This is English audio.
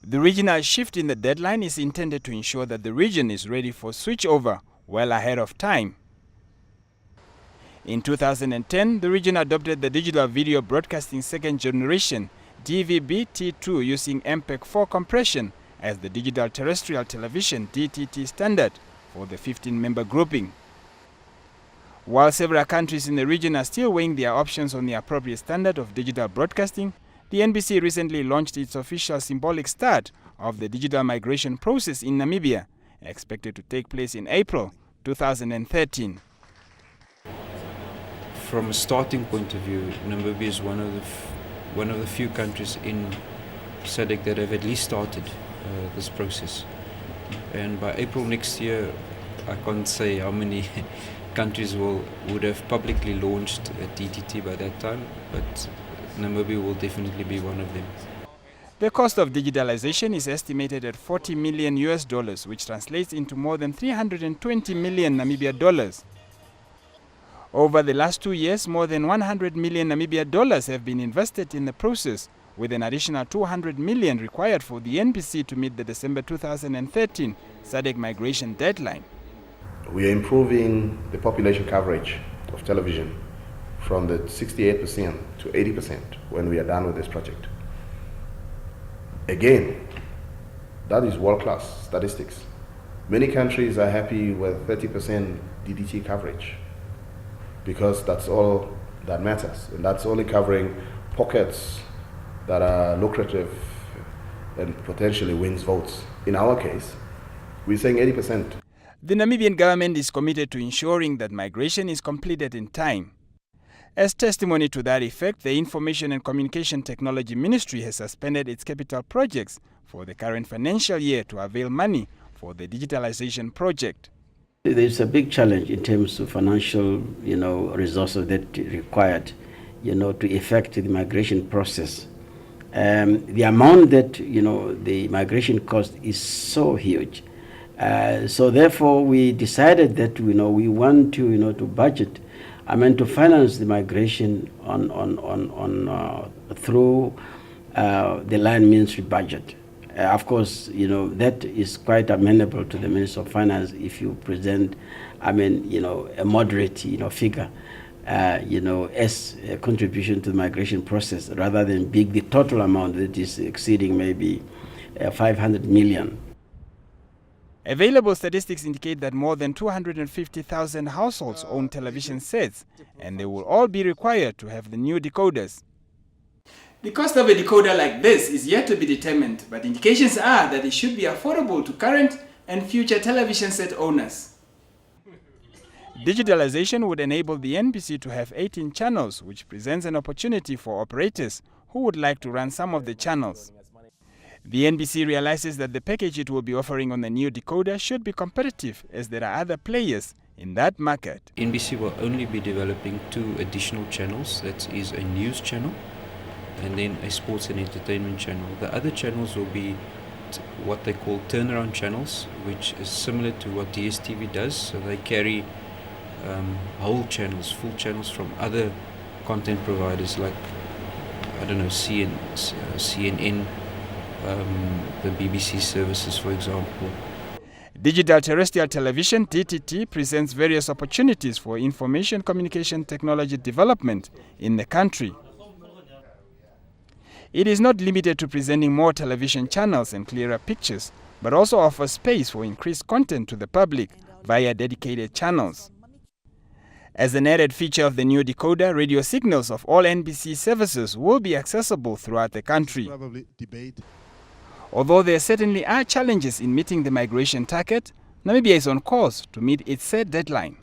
The regional shift in the deadline is intended to ensure that the region is ready for switchover well ahead of time. In 2010, the region adopted the Digital Video Broadcasting Second Generation DVB-T2 using MPEG-4 compression as the Digital Terrestrial Television DTT standard for the 15-member grouping. While several countries in the region are still weighing their options on the appropriate standard of digital broadcasting, the NBC recently launched its official symbolic start of the digital migration process in Namibia, expected to take place in April 2013. From a starting point of view, Namibia is one of the few countries in SADC that have at least started this process. And by April next year, I can't say how many countries would have publicly launched a DTT by that time, but Namibia will definitely be one of them. The cost of digitalization is estimated at $40 million, which translates into more than 320 million Namibia dollars. Over the last 2 years, more than 100 million Namibia dollars have been invested in the process, with an additional 200 million required for the NBC to meet the December 2013 SADC migration deadline. We are improving the population coverage of television from the 68% to 80% when we are done with this project. Again, that is world-class statistics. Many countries are happy with 30% DDT coverage because that's all that matters, and that's only covering pockets that are lucrative and potentially wins votes. In our case, we're saying 80%. The Namibian government is committed to ensuring that migration is completed in time. As testimony to that effect, the Information and Communication Technology Ministry has suspended its capital projects for the current financial year to avail money for the digitalization project. There's a big challenge in terms of financial, resources that are required, to effect the migration process. The amount that, the migration cost is so huge. So therefore, we decided that, we want to, to budget, to finance the migration through the Line Ministry budget. Of course, that is quite amenable to the Minister of Finance if you present, a moderate, figure, as a contribution to the migration process, rather than the total amount that is exceeding maybe 500 million. Available statistics indicate that more than 250,000 households own television sets, and they will all be required to have the new decoders. The cost of a decoder like this is yet to be determined, but indications are that it should be affordable to current and future television set owners. Digitalization would enable the NBC to have 18 channels, which presents an opportunity for operators who would like to run some of the channels. The NBC realizes that the package it will be offering on the new decoder should be competitive, as there are other players in that market. NBC will only be developing 2 additional channels. That is a news channel and then a sports and entertainment channel. The other channels will be what they call turnaround channels, which is similar to what DSTV does. So they carry whole channels, full channels from other content providers like, CNN, the BBC services, for example. Digital Terrestrial Television, DTT, presents various opportunities for information communication technology development in the country. It is not limited to presenting more television channels and clearer pictures, but also offers space for increased content to the public via dedicated channels. As an added feature of the new decoder, radio signals of all NBC services will be accessible throughout the country. Although there certainly are challenges in meeting the migration target, Namibia is on course to meet its set deadline.